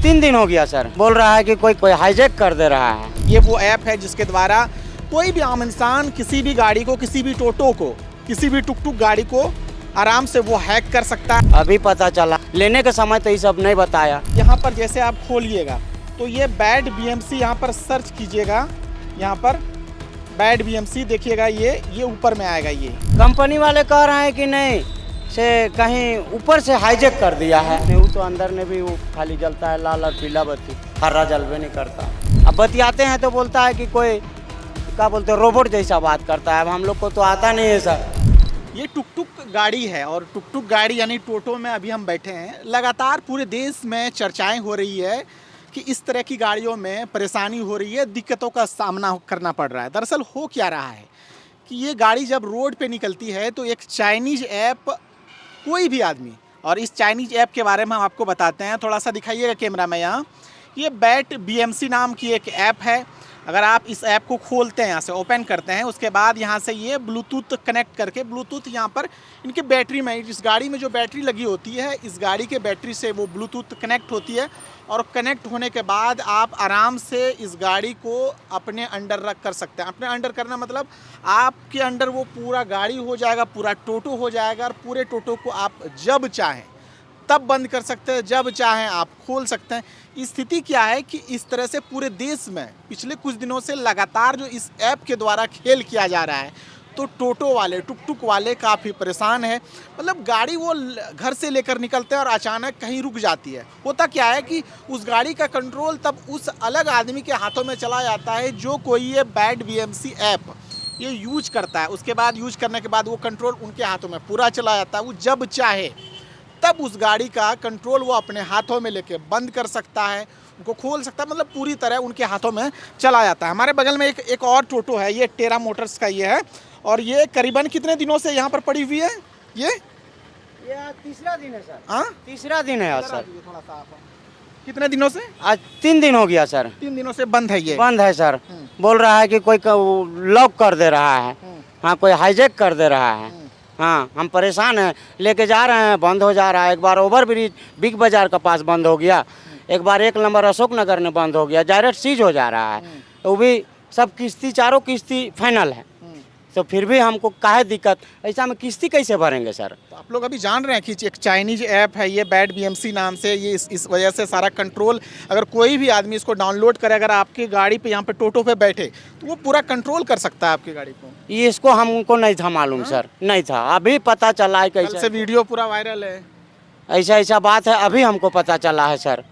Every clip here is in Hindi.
3 दिन हो गया सर। बोल रहा है कि कोई हाईजैक कर दे रहा है। ये वो ऐप है जिसके द्वारा कोई भी आम इंसान किसी भी गाड़ी को, किसी भी टोटो को, किसी भी टुक टुक गाड़ी को आराम से वो हैक कर सकता है। अभी पता चला, लेने के समय तो ये सब नहीं बताया। यहाँ पर जैसे आप खोलिएगा तो ये बैड बीएमसी, यहाँ पर सर्च कीजिएगा, यहाँ पर बैड बीएमसी देखिएगा, ये ऊपर में आएगा। ये कंपनी वाले कह रहे हैं कि नहीं से कहीं ऊपर से हाईजैक कर दिया है। नहीं, वो तो अंदर में भी वो खाली जलता है, लाल और पीला बत्ती, हरा जलवे नहीं करता। अब बतियाते हैं तो बोलता है कि कोई क्या बोलते हैं, रोबोट जैसा बात करता है। अब हम लोग को तो आता नहीं है सर। ये टुक टुक गाड़ी है और टुक टुक गाड़ी यानी टोटो में अभी हम बैठे हैं। लगातार पूरे देश में चर्चाएं हो रही है कि इस तरह की गाड़ियों में परेशानी हो रही है, दिक्कतों का सामना करना पड़ रहा है। दरअसल हो क्या रहा है कि ये गाड़ी जब रोड पे निकलती है तो एक चाइनीज ऐप, कोई भी आदमी, और इस चाइनीज ऐप के बारे में हम आपको बताते हैं। थोड़ा सा दिखाइएगा कैमरा में यहाँ। ये बैट बीएमसी नाम की एक ऐप है। अगर आप इस ऐप को खोलते हैं, यहाँ से ओपन करते हैं, उसके बाद यहाँ से ये ब्लूटूथ कनेक्ट करके, ब्लूटूथ यहाँ पर इनके बैटरी में, इस गाड़ी में जो बैटरी लगी होती है, इस गाड़ी के बैटरी से वो ब्लूटूथ कनेक्ट होती है। और कनेक्ट होने के बाद आप आराम से इस गाड़ी को अपने अंडर रख कर सकते हैं। अपने अंडर करना मतलब आपके अंडर वो पूरा गाड़ी हो जाएगा, पूरा टोटो हो जाएगा, और पूरे टोटो को आप जब चाहें तब बंद कर सकते हैं, जब चाहें आप खोल सकते हैं। स्थिति क्या है कि इस तरह से पूरे देश में पिछले कुछ दिनों से लगातार जो इस ऐप के द्वारा खेल किया जा रहा है, तो टोटो वाले, टुक टुक वाले काफ़ी परेशान है। मतलब गाड़ी वो घर से लेकर निकलते हैं और अचानक कहीं रुक जाती है। होता क्या है कि उस गाड़ी का कंट्रोल तब उस अलग आदमी के हाथों में चला जाता है जो कोई ये बैड बीएमसी ऐप ये यूज करता है। उसके बाद यूज करने के बाद वो कंट्रोल उनके हाथों में पूरा चला जाता है। वो जब चाहे तब उस गाड़ी का कंट्रोल वो अपने हाथों में लेके बंद कर सकता है, उनको खोल सकता है, मतलब पूरी तरह उनके हाथों में चला जाता है। हमारे बगल में एक और टोटो है, ये टेरा मोटर्स का ये है, और ये करीबन कितने दिनों से यहाँ पर पड़ी हुई है? ये तीसरा दिन है सर। हाँ, तीसरा दिन है आज सर। थोड़ा सा आप कितने दिनों से? आज 3 दिन हो गया सर। 3 दिनों से बंद है ये। बंद है सर। बोल रहा है कि कोई लॉक कर दे रहा है। हाँ, कोई हाईजैक कर दे रहा है। हाँ, हम परेशान हैं, लेके जा रहे हैं, बंद हो जा रहा है। एक बार ओवर ब्रिज बिग बाजार के पास बंद हो गया, एक बार 1 नंबर अशोक नगर में बंद हो गया, डायरेक्ट सीज हो जा रहा है। वो भी सब किस्ती, चारों किस्ती फाइनल है, तो फिर भी हमको काहे दिक्कत? ऐसा में किस्ती कैसे भरेंगे सर? तो आप लोग अभी जान रहे हैं कि एक चाइनीज ऐप है ये बैड बीएमसी नाम से, ये इस वजह से सारा कंट्रोल, अगर कोई भी आदमी इसको डाउनलोड करे, अगर आपकी गाड़ी पे यहाँ पे टोटो पे बैठे तो वो पूरा कंट्रोल कर सकता है आपकी गाड़ी को। ये इसको हमको नहीं था मालूम सर, नहीं था, अभी पता चला है। कल कैसे से वीडियो पूरा वायरल है। ऐसा बात है, अभी हमको पता चला है सर।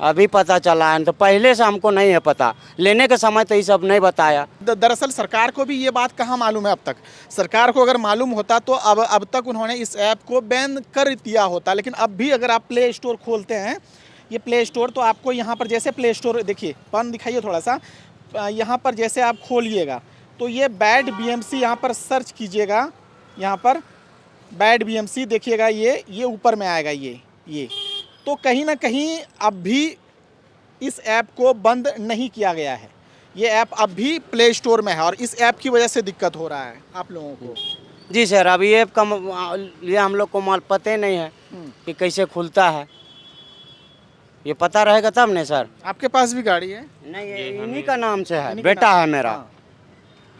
अभी पता चला है, तो पहले से हमको नहीं है पता। लेने के समय तो ये सब नहीं बताया। दरअसल सरकार को भी ये बात कहाँ मालूम है अब तक। सरकार को अगर मालूम होता तो अब तक उन्होंने इस ऐप को बैन कर दिया होता। लेकिन अब भी अगर आप प्ले स्टोर खोलते हैं, ये प्ले स्टोर, तो आपको यहाँ पर जैसे प्ले स्टोर देखिए, पन दिखाइए थोड़ा सा, यहाँ पर जैसे आप खोलिएगा तो ये बैड बीएमसी, यहाँ पर सर्च कीजिएगा, यहाँ पर बैड बीएमसी देखिएगा, ये ऊपर में आएगा। ये तो कहीं ना कहीं अब भी इस ऐप को बंद नहीं किया गया है। ये ऐप अब भी प्ले स्टोर में है और इस ऐप की वजह से दिक्कत हो रहा है आप लोगों को। जी सर, अभी ऐप का ये हम लोग को माल पते नहीं है कि कैसे खुलता है। ये पता रहेगा तब नहीं सर। आपके पास भी गाड़ी है? नहीं, ये इन्हीं का नाम से है, बेटा है मेरा।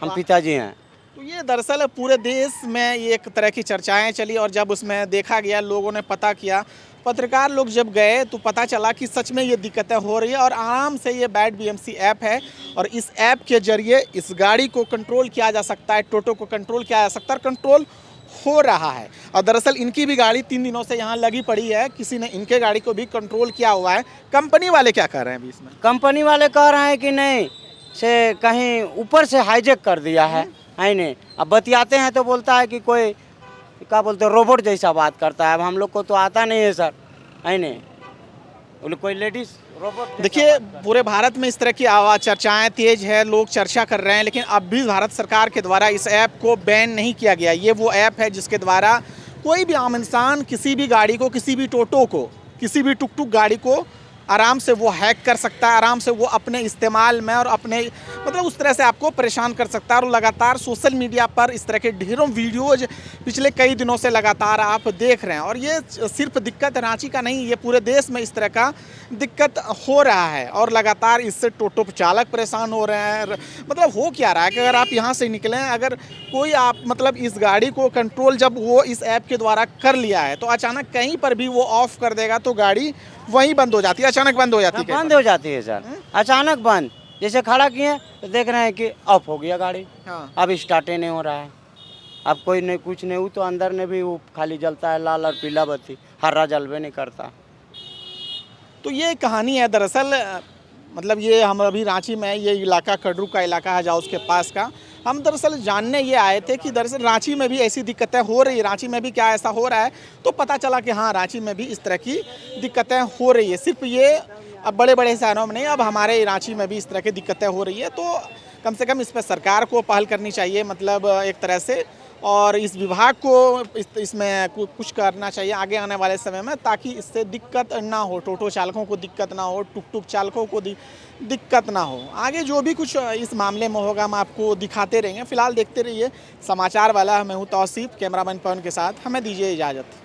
हम पिताजी हैं। तो ये दरअसल पूरे देश में ये एक तरह की चर्चाएं चली, और जब उसमें देखा गया, लोगों ने पता किया, पत्रकार लोग जब गए तो पता चला कि सच में ये दिक्कतें हो रही है। और आराम से ये बैड बीएमसी ऐप है, और इस ऐप के जरिए इस गाड़ी को कंट्रोल किया जा सकता है, टोटो को कंट्रोल किया जा सकता है, और कंट्रोल हो रहा है। और दरअसल इनकी भी गाड़ी 3 दिनों से यहाँ लगी पड़ी है, किसी ने इनके गाड़ी को भी कंट्रोल किया हुआ है। कंपनी वाले क्या कर रहे हैं अभी इसमें? कंपनी वाले कह रहे हैं कि नहीं से कहीं ऊपर से हाईजैक कर दिया है नहीं। अब बतियाते हैं तो बोलता है कि कोई क्या बोलते हैं, रोबोट जैसा बात करता है। अब हम लोग को तो आता नहीं है सर, है नहीं, बोले कोई लेडीज रोबोट। देखिए, पूरे भारत में इस तरह की आवाज़, चर्चाएं तेज है, लोग चर्चा कर रहे हैं, लेकिन अब भी भारत सरकार के द्वारा इस ऐप को बैन नहीं किया गया। ये वो ऐप है जिसके द्वारा कोई भी आम इंसान किसी भी गाड़ी को, किसी भी टोटो को, किसी भी टुक टुक गाड़ी को आराम से वो हैक कर सकता है, आराम से वो अपने इस्तेमाल में और अपने मतलब उस तरह से आपको परेशान कर सकता है। और लगातार सोशल मीडिया पर इस तरह के ढेरों वीडियोज़ पिछले कई दिनों से लगातार आप देख रहे हैं। और ये सिर्फ दिक्कत रांची का नहीं, ये पूरे देश में इस तरह का दिक्कत हो रहा है और लगातार इससे टोटो चालक परेशान हो रहे हैं। मतलब हो क्या रहा है कि अगर आप यहाँ से निकलें, अगर कोई आप मतलब इस गाड़ी को कंट्रोल जब वो इस ऐप के द्वारा कर लिया है तो अचानक कहीं पर भी वो ऑफ कर देगा तो गाड़ी वहीं बंद हो जाती है, अचानक बंद हो जाती है। बंद हो जाती है सर, अचानक बंद। जैसे खड़ा किए तो देख रहे हैं कि ऑफ हो गया गाड़ी, हाँ। अब स्टार्ट ही नहीं हो रहा है। अब कोई नहीं कुछ नहीं, वो तो अंदर में भी वो खाली जलता है लाल और पीला बत्ती, हरा जलवे नहीं करता। तो ये कहानी है दरअसल मतलब ये हम अभी रांची में, ये इलाका कड़रू का इलाका है जाओ उसके पास का, हम दरअसल जानने ये आए थे कि दरअसल रांची में भी ऐसी दिक्कतें हो रही है, रांची में भी क्या ऐसा हो रहा है। तो पता चला कि हाँ, रांची में भी इस तरह की दिक्कतें हो रही है। सिर्फ ये अब बड़े बड़े शहरों में नहीं, अब हमारे रांची में भी इस तरह की दिक्कतें हो रही है। तो कम से कम इस पर सरकार को पहल करनी चाहिए, मतलब एक तरह से, और इस विभाग को इसमें कुछ करना चाहिए आगे आने वाले समय में, ताकि इससे दिक्कत ना हो, टोटो चालकों को दिक्कत ना हो, टुक टुक चालकों को दिक्कत ना हो। आगे जो भी कुछ इस मामले में होगा हम आपको दिखाते रहेंगे। फिलहाल देखते रहिए समाचार वाला। मैं हूँ तौसीफ, कैमरामैन पवन के साथ, हमें दीजिए इजाज़त।